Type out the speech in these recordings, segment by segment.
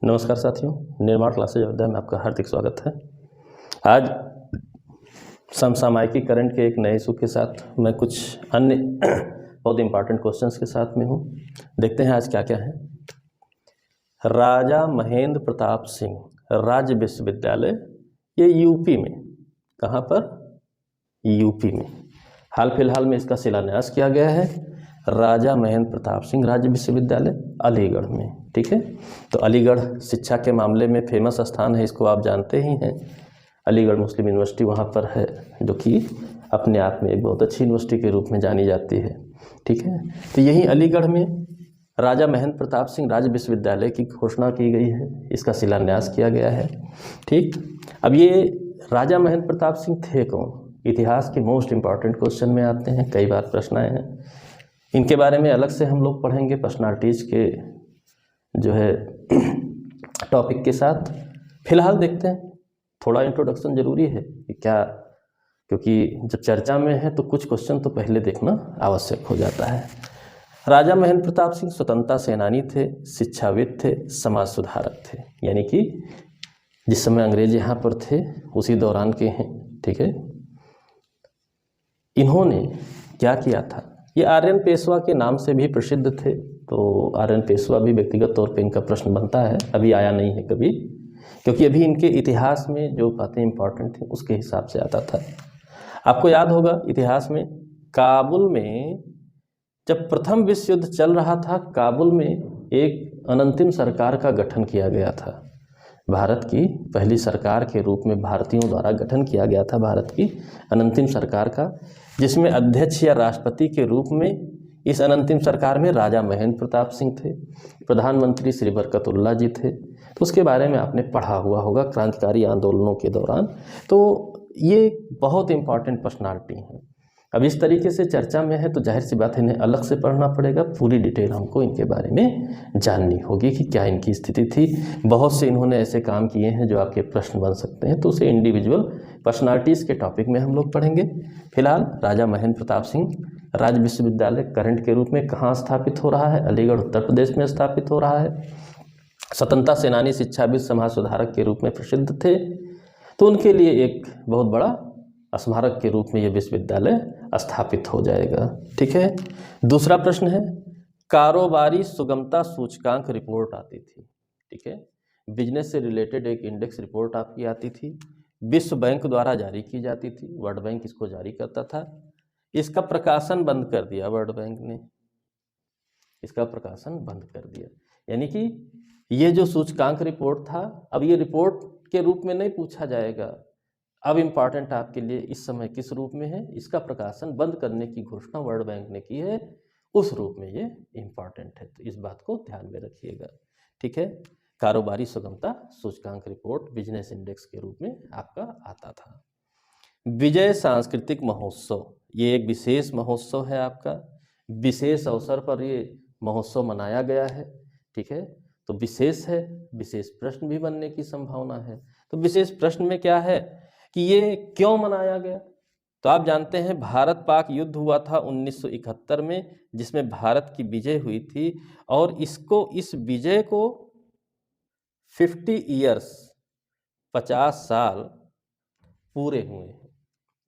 नमस्कार साथियों, निर्माण क्लासेज अयोध्या में आपका हार्दिक स्वागत है। आज समसामयिकी करंट के एक नए इशू के साथ मैं कुछ अन्य बहुत इंपॉर्टेंट क्वेश्चंस के साथ में हूँ। देखते हैं आज क्या क्या है। राजा महेंद्र प्रताप सिंह राज्य विश्वविद्यालय, ये यूपी में, कहाँ पर? यूपी में। हाल फिलहाल में इसका शिलान्यास किया गया है। राजा महेंद्र प्रताप सिंह राज्य विश्वविद्यालय अलीगढ़ में, ठीक है। तो अलीगढ़ शिक्षा के मामले में फेमस स्थान है, इसको आप जानते ही हैं। अलीगढ़ मुस्लिम यूनिवर्सिटी वहाँ पर है, जो कि अपने आप में एक बहुत अच्छी यूनिवर्सिटी के रूप में जानी जाती है, ठीक है। तो यही अलीगढ़ में राजा महेंद्र प्रताप सिंह राज्य विश्वविद्यालय की घोषणा की गई है, इसका शिलान्यास किया गया है, ठीक। अब ये राजा महेंद्र प्रताप सिंह थे कौन? इतिहास के मोस्ट इम्पॉर्टेंट क्वेश्चन में आते हैं, कई बार प्रश्न आए हैं। इनके बारे में अलग से हम लोग पढ़ेंगे पर्सनालिटीज़ के जो है टॉपिक के साथ। फिलहाल देखते हैं, थोड़ा इंट्रोडक्शन ज़रूरी है कि क्या, क्योंकि जब चर्चा में है तो कुछ क्वेश्चन तो पहले देखना आवश्यक हो जाता है। राजा महेंद्र प्रताप सिंह स्वतंत्रता सेनानी थे, शिक्षाविद थे, समाज सुधारक थे, यानी कि जिस समय अंग्रेज यहाँ पर थे उसी दौरान के हैं, ठीक है। इन्होंने क्या किया था? ये आर्यन पेशवा के नाम से भी प्रसिद्ध थे, तो आर्यन पेशवा भी व्यक्तिगत तौर पे इनका प्रश्न बनता है, अभी आया नहीं है कभी, क्योंकि अभी इनके इतिहास में जो बातें इंपॉर्टेंट थी उसके हिसाब से आता था। आपको याद होगा इतिहास में, काबुल में जब प्रथम विश्व युद्ध चल रहा था, काबुल में एक अनंतिम सरकार का गठन किया गया था। भारत की पहली सरकार के रूप में भारतीयों द्वारा गठन किया गया था भारत की अनंतिम सरकार का, जिसमें अध्यक्ष या राष्ट्रपति के रूप में इस अनंतिम सरकार में राजा महेंद्र प्रताप सिंह थे, प्रधानमंत्री श्री बरकतुल्लाह जी थे। तो उसके बारे में आपने पढ़ा हुआ होगा क्रांतिकारी आंदोलनों के दौरान। तो ये बहुत इंपॉर्टेंट पर्सनालिटी हैं। अब इस तरीके से चर्चा में है तो जाहिर सी बात है इन्हें अलग से पढ़ना पड़ेगा, पूरी डिटेल हमको इनके बारे में जाननी होगी कि क्या इनकी स्थिति थी। बहुत से इन्होंने ऐसे काम किए हैं जो आपके प्रश्न बन सकते हैं, तो उसे इंडिविजुअल पर्सनालिटीज़ के टॉपिक में हम लोग पढ़ेंगे। फिलहाल राजा महेंद्र प्रताप सिंह राज्य विश्वविद्यालय करंट के रूप में कहाँ स्थापित हो रहा है? अलीगढ़ उत्तर प्रदेश में स्थापित हो रहा है। स्वतंत्रता सेनानी, शिक्षाविद, समाज सुधारक के रूप में प्रसिद्ध थे, तो उनके लिए एक बहुत बड़ा स्मारक के रूप में यह विश्वविद्यालय स्थापित हो जाएगा, ठीक है। दूसरा प्रश्न है, कारोबारी सुगमता सूचकांक रिपोर्ट आती थी, ठीक है। बिजनेस से रिलेटेड एक इंडेक्स रिपोर्ट आपकी आती थी, विश्व बैंक द्वारा जारी की जाती थी, वर्ल्ड बैंक इसको जारी करता था। इसका प्रकाशन बंद कर दिया वर्ल्ड बैंक ने, इसका प्रकाशन बंद कर दिया। यानी कि ये जो सूचकांक रिपोर्ट था, अब ये रिपोर्ट के रूप में नहीं पूछा जाएगा। अब इम्पॉर्टेंट आपके लिए इस समय किस रूप में है, इसका प्रकाशन बंद करने की घोषणा वर्ल्ड बैंक ने की है, उस रूप में ये इम्पॉर्टेंट है। तो इस बात को ध्यान में रखिएगा, ठीक है। कारोबारी सुगमता सूचकांक रिपोर्ट बिजनेस इंडेक्स के रूप में आपका आता था। विजय सांस्कृतिक महोत्सव, ये एक विशेष महोत्सव है आपका, विशेष अवसर पर ये महोत्सव मनाया गया है, ठीक है। तो विशेष है, विशेष प्रश्न भी बनने की संभावना है। तो विशेष प्रश्न में क्या है कि ये क्यों मनाया गया? तो आप जानते हैं भारत पाक युद्ध हुआ था 1971 में, जिसमें भारत की विजय हुई थी, और इस विजय को 50 ईयर्स 50 साल पूरे हुए हैं।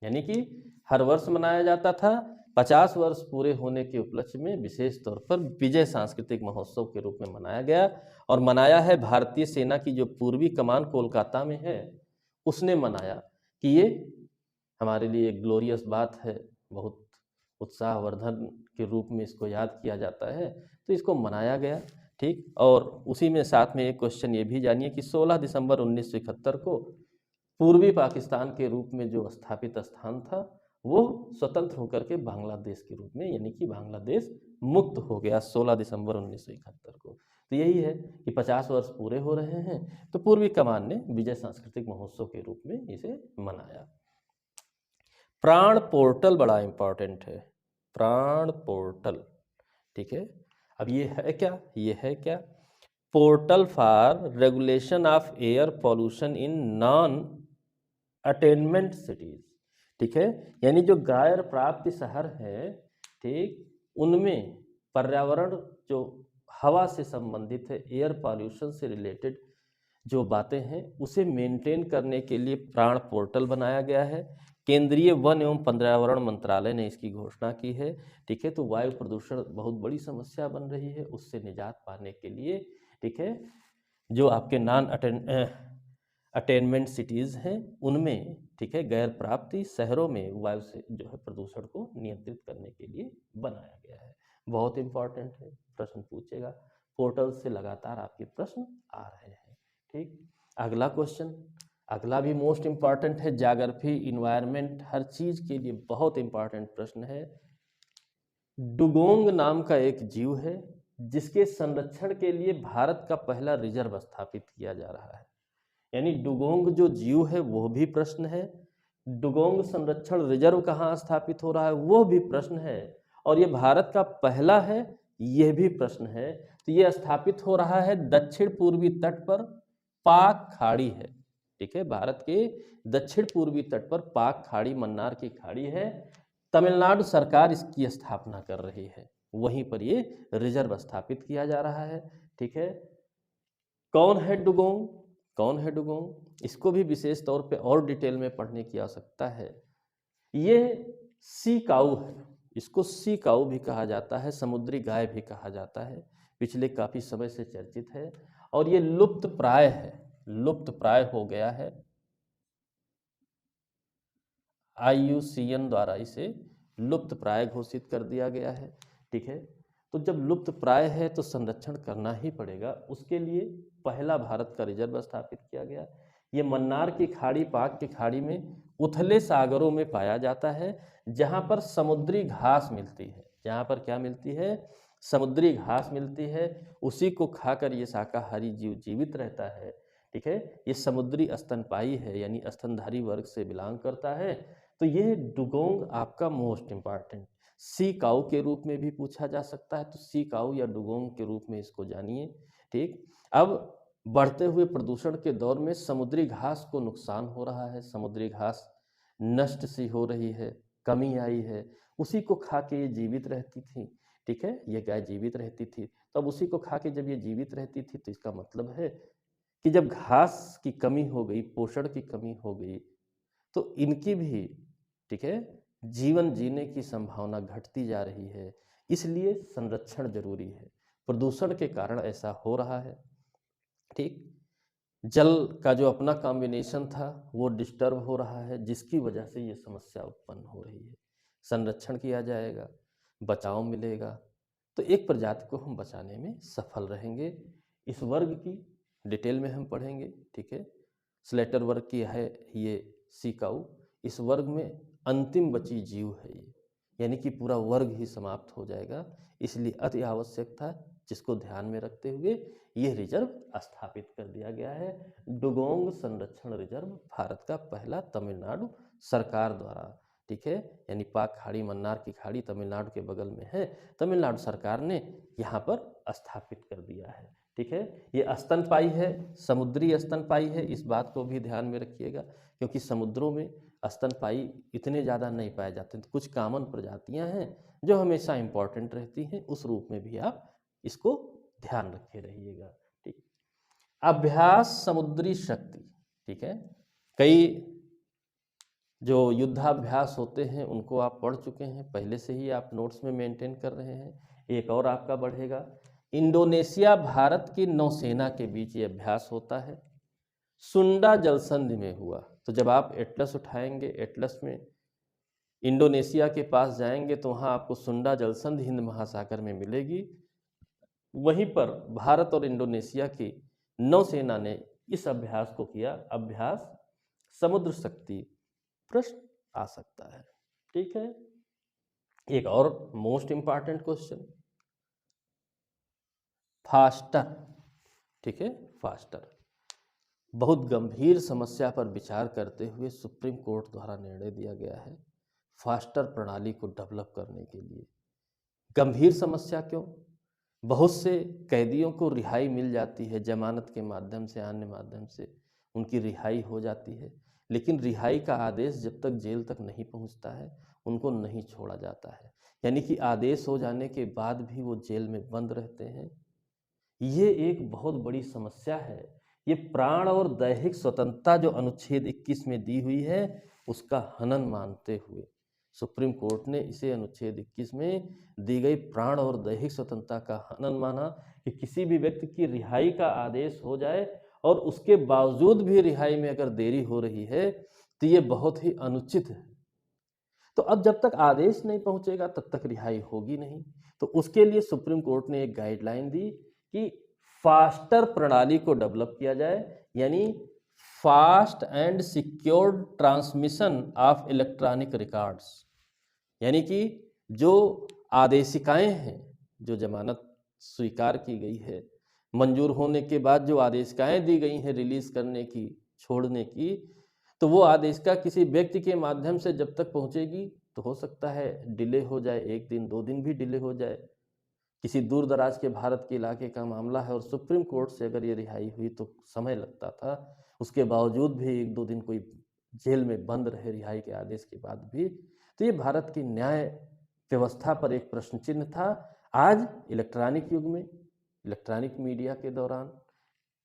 यानी कि हर वर्ष मनाया जाता था, 50 वर्ष पूरे होने के उपलक्ष्य में विशेष तौर पर विजय सांस्कृतिक महोत्सव के रूप में मनाया गया। और मनाया है भारतीय सेना की जो पूर्वी कमान कोलकाता में है, उसने मनाया कि ये हमारे लिए एक ग्लोरियस बात है, बहुत उत्साहवर्धन के रूप में इसको याद किया जाता है, तो इसको मनाया गया, ठीक। और उसी में साथ में एक क्वेश्चन ये भी जानिए कि 16 दिसंबर 1971 को पूर्वी पाकिस्तान के रूप में जो स्थापित स्थान था, वो स्वतंत्र होकर के बांग्लादेश के रूप में, यानी कि बांग्लादेश मुक्त हो गया 16 दिसंबर 1971 को। तो यही है कि 50 वर्ष पूरे हो रहे हैं, तो पूर्वी कमान ने विजय सांस्कृतिक महोत्सव के रूप में इसे मनाया। प्राण पोर्टल बड़ा इंपॉर्टेंट है, प्राण पोर्टल, ठीक है। अब ये है क्या? ये है क्या? Portal for regulation of air pollution in non attainment cities, ठीक है। यानी जो गैर प्राप्त शहर है, ठीक, उनमें पर्यावरण जो हवा से संबंधित है, एयर पॉल्यूशन से रिलेटेड जो बातें हैं उसे मेंटेन करने के लिए प्राण पोर्टल बनाया गया है। केंद्रीय वन एवं पर्यावरण मंत्रालय ने इसकी घोषणा की है। ठीक है, तो वायु प्रदूषण बहुत बड़ी समस्या बन रही है, उससे निजात पाने के लिए ठीक है जो आपके नॉन अटेनमेंट सिटीज़ हैं उनमें ठीक है गैर प्राप्ति शहरों में वायु से जो है प्रदूषण को नियंत्रित करने के लिए बनाया गया है। बहुत इंपॉर्टेंट है, प्रश्न पूछेगा, पोर्टल से लगातार आपके प्रश्न आ रहे हैं। ठीक, अगला क्वेश्चन, अगला भी मोस्ट इंपॉर्टेंट है, ज्योग्राफी इन्वायरमेंट हर चीज़ के लिए बहुत इंपॉर्टेंट प्रश्न है। डुगोंग नाम का एक जीव है जिसके संरक्षण के लिए भारत का पहला रिजर्व स्थापित किया जा रहा है। यानी डुगोंग जो जीव है वो भी प्रश्न है, डुगोंग संरक्षण रिजर्व कहाँ स्थापित हो रहा है वो भी प्रश्न है, और ये भारत का पहला है यह भी प्रश्न है। तो ये स्थापित हो रहा है दक्षिण पूर्वी तट पर, पाक खाड़ी है। ठीक है, भारत के दक्षिण पूर्वी तट पर पाक खाड़ी, मन्नार की खाड़ी है, तमिलनाडु सरकार इसकी स्थापना कर रही है, वहीं पर ये रिजर्व स्थापित किया जा रहा है। ठीक है, कौन है डुगोंग, कौन है डुगोंग, इसको भी विशेष तौर पे और डिटेल में पढ़ने की आवश्यकता है। ये सी काऊ है, इसको सी काऊ भी कहा जाता है, समुद्री गाय भी कहा जाता है, पिछले काफ़ी समय से चर्चित है, और ये लुप्त प्राय है, लुप्त प्राय हो गया है। IUCN द्वारा इसे लुप्त प्राय घोषित कर दिया गया है। ठीक है, तो जब लुप्त प्राय है तो संरक्षण करना ही पड़ेगा, उसके लिए पहला भारत का रिजर्व स्थापित किया गया। ये मन्नार की खाड़ी, पाक की खाड़ी में उथले सागरों में पाया जाता है, जहाँ पर समुद्री घास मिलती है, जहाँ पर क्या मिलती है, समुद्री घास मिलती है, उसी को खाकर ये शाकाहारी जीव जीवित रहता है। ठीक है, ये समुद्री स्तनपायी है, यानी स्तनधारी वर्ग से बिलोंग करता है। तो ये डुगोंग आपका मोस्ट इंपॉर्टेंट, सी काऊ के रूप में भी पूछा जा सकता है, तो सी काऊ या डुगोंग के रूप में इसको जानिए। ठीक, अब बढ़ते हुए प्रदूषण के दौर में समुद्री घास को नुकसान हो रहा है, समुद्री घास नष्ट सी हो रही है, कमी आई है, उसी को खा के ये जीवित रहती थी। ठीक है, ये गाय जीवित रहती थी, तब उसी को खा के जब ये जीवित रहती थी तो इसका मतलब है कि जब घास की कमी हो गई, पोषण की कमी हो गई, तो इनकी भी ठीक है जीवन जीने की संभावना घटती जा रही है, इसलिए संरक्षण जरूरी है। प्रदूषण के कारण ऐसा हो रहा है। ठीक, जल का जो अपना कॉम्बिनेशन था वो डिस्टर्ब हो रहा है, जिसकी वजह से ये समस्या उत्पन्न हो रही है। संरक्षण किया जाएगा, बचाव मिलेगा, तो एक प्रजाति को हम बचाने में सफल रहेंगे। इस वर्ग की डिटेल में हम पढ़ेंगे। ठीक है, स्लेटर वर्ग की है ये सी काऊ, इस वर्ग में अंतिम बची जीव है ये, यानी कि पूरा वर्ग ही समाप्त हो जाएगा, इसलिए अति आवश्यक था, जिसको ध्यान में रखते हुए ये रिजर्व स्थापित कर दिया गया है। डुगोंग संरक्षण रिजर्व भारत का पहला, तमिलनाडु सरकार द्वारा। ठीक है, यानी पाक खाड़ी, मन्नार की खाड़ी तमिलनाडु के बगल में है, तमिलनाडु सरकार ने यहाँ पर स्थापित कर दिया है। ठीक है, ये स्तनपायी है, समुद्री स्तनपायी है, इस बात को भी ध्यान में रखिएगा, क्योंकि समुद्रों में स्तनपायी इतने ज़्यादा नहीं पाए जाते, तो कुछ कॉमन प्रजातियां हैं जो हमेशा इंपॉर्टेंट रहती हैं, उस रूप में भी आप इसको ध्यान रखे रहिएगा। ठीक, अभ्यास समुद्री शक्ति। ठीक है, कई जो युद्धाभ्यास होते हैं उनको आप पढ़ चुके हैं, पहले से ही आप नोट्स में मेंटेन कर रहे हैं, एक और आपका बढ़ेगा। इंडोनेशिया भारत की नौसेना के बीच ये अभ्यास होता है, सुंडा जलसंधि में हुआ। तो जब आप एटलस उठाएंगे, एटलस में इंडोनेशिया के पास जाएंगे तो वहाँ आपको सुंडा जलसंधि हिंद महासागर में मिलेगी, वहीं पर भारत और इंडोनेशिया की नौसेना ने इस अभ्यास को किया, अभ्यास समुद्र शक्ति। प्रश्न आ सकता है। ठीक है, एक और मोस्ट इंपॉर्टेंट क्वेश्चन, फास्टर। ठीक है, फास्टर बहुत गंभीर समस्या पर विचार करते हुए सुप्रीम कोर्ट द्वारा निर्णय दिया गया है फास्टर प्रणाली को डेवलप करने के लिए। गंभीर समस्या क्यों? बहुत से कैदियों को रिहाई मिल जाती है, जमानत के माध्यम से, अन्य माध्यम से उनकी रिहाई हो जाती है, लेकिन रिहाई का आदेश जब तक जेल तक नहीं पहुंचता है उनको नहीं छोड़ा जाता है, यानी कि आदेश हो जाने के बाद भी वो जेल में बंद रहते हैं, ये एक बहुत बड़ी समस्या है। ये प्राण और दैहिक स्वतंत्रता जो अनुच्छेद 21 में दी हुई है, उसका हनन मानते हुए सुप्रीम कोर्ट ने इसे अनुच्छेद 21 में दी गई प्राण और दैहिक स्वतंत्रता का हनन माना कि किसी भी व्यक्ति की रिहाई का आदेश हो जाए और उसके बावजूद भी रिहाई में अगर देरी हो रही है तो ये बहुत ही अनुचित है। तो अब जब तक आदेश नहीं पहुंचेगा तब तक रिहाई होगी नहीं। तो उसके लिए सुप्रीम कोर्ट ने एक गाइडलाइन दी कि फास्टर प्रणाली को डेवलप किया जाए, यानी fast and secured transmission of electronic records, यानी कि जो आदेशिकाएं हैं, जो जमानत स्वीकार की गई है, मंजूर होने के बाद जो आदेशिकाएं दी गई हैं रिलीज करने की, छोड़ने की, तो वो आदेशिका किसी व्यक्ति के माध्यम से जब तक पहुंचेगी तो हो सकता है डिले हो जाए, 1 दिन 2 दिन भी डिले हो जाए। किसी दूर दराज के भारत के इलाके का मामला है और सुप्रीम कोर्ट से अगर ये रिहाई हुई तो समय लगता था, उसके बावजूद भी 1-2 दिन कोई जेल में बंद रहे रिहाई के आदेश के बाद भी, तो ये भारत की न्याय व्यवस्था पर एक प्रश्न चिन्ह था। आज इलेक्ट्रॉनिक युग में, इलेक्ट्रॉनिक मीडिया के दौरान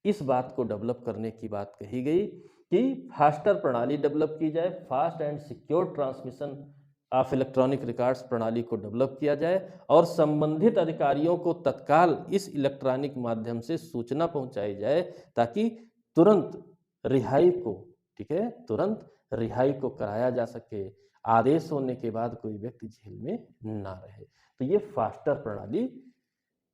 इस बात को डेवलप करने की बात कही गई कि फास्टर प्रणाली डेवलप की जाए, fast and secure transmission of electronic records प्रणाली को डेवलप किया जाए और संबंधित अधिकारियों को तत्काल इस इलेक्ट्रॉनिक माध्यम से सूचना पहुंचाई जाए ताकि तुरंत रिहाई को, ठीक है, तुरंत रिहाई को कराया जा सके, आदेश होने के बाद कोई व्यक्ति जेल में ना रहे। तो ये फास्टर प्रणाली,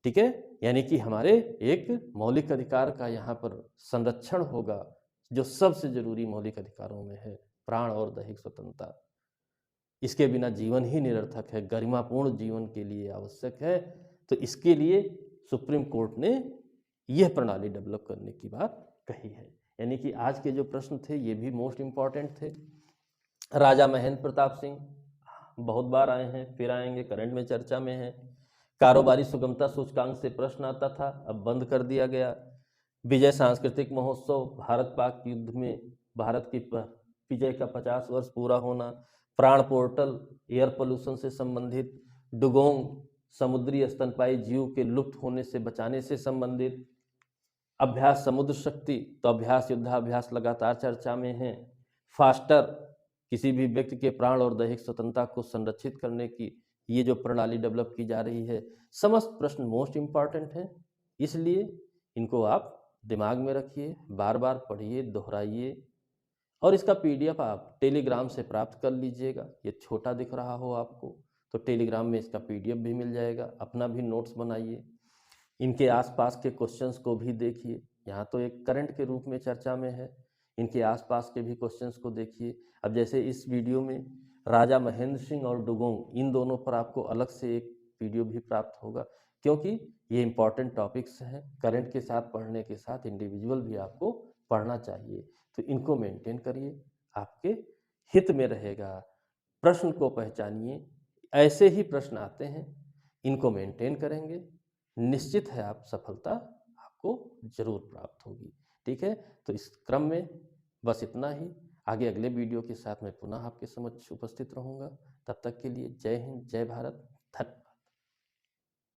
ठीक है, यानी कि हमारे एक मौलिक अधिकार का यहाँ पर संरक्षण होगा, जो सबसे जरूरी मौलिक अधिकारों में है, प्राण और दैहिक स्वतंत्रता। इसके बिना जीवन ही निरर्थक है, गरिमापूर्ण जीवन के लिए आवश्यक है। तो इसके लिए सुप्रीम कोर्ट ने यह प्रणाली डेवलप करने की बात कही है। यानी कि आज के जो प्रश्न थे ये भी मोस्ट इम्पॉर्टेंट थे। राजा महेंद्र प्रताप सिंह बहुत बार आए हैं, फिर आएंगे, करंट में चर्चा में है। कारोबारी सुगमता सूचकांक से प्रश्न आता था, अब बंद कर दिया गया। विजय सांस्कृतिक महोत्सव, भारत पाक युद्ध में भारत की विजय का 50 वर्ष पूरा होना, प्राण पोर्टल, एयर पोल्यूशन से संबंधित, डुगोंग समुद्री स्तनपायी जीव के लुप्त होने से बचाने से संबंधित, अभ्यास समुद्र शक्ति, तो अभ्यास युद्धाभ्यास लगातार चर्चा में है। फास्टर, किसी भी व्यक्ति के प्राण और दैहिक स्वतंत्रता को संरक्षित करने की ये जो प्रणाली डेवलप की जा रही है, समस्त प्रश्न मोस्ट इम्पॉर्टेंट हैं, इसलिए इनको आप दिमाग में रखिए, बार बार पढ़िए, दोहराइए और इसका पीडीएफ आप टेलीग्राम से प्राप्त कर लीजिएगा। ये छोटा दिख रहा हो आपको तो टेलीग्राम में इसका पीडीएफ भी मिल जाएगा, अपना भी नोट्स बनाइए, इनके आसपास के क्वेश्चंस को भी देखिए। यहाँ तो एक करंट के रूप में चर्चा में है, इनके आसपास के भी क्वेश्चंस को देखिए। अब जैसे इस वीडियो में राजा महेंद्र सिंह और डुगोंग, इन दोनों पर आपको अलग से एक वीडियो भी प्राप्त होगा, क्योंकि ये इंपॉर्टेंट टॉपिक्स हैं। करंट के साथ पढ़ने के साथ इंडिविजुअल भी आपको पढ़ना चाहिए, तो इनको मेंटेन करिए, आपके हित में रहेगा। प्रश्न को पहचानिए, ऐसे ही प्रश्न आते हैं, इनको मेंटेन करेंगे, निश्चित है आप सफलता आपको जरूर प्राप्त होगी। ठीक है, तो इस क्रम में बस इतना ही। आगे अगले वीडियो के साथ मैं पुनः आपके समक्ष उपस्थित रहूँगा। तब तक के लिए जय हिंद, जय भारत, धन्यवाद।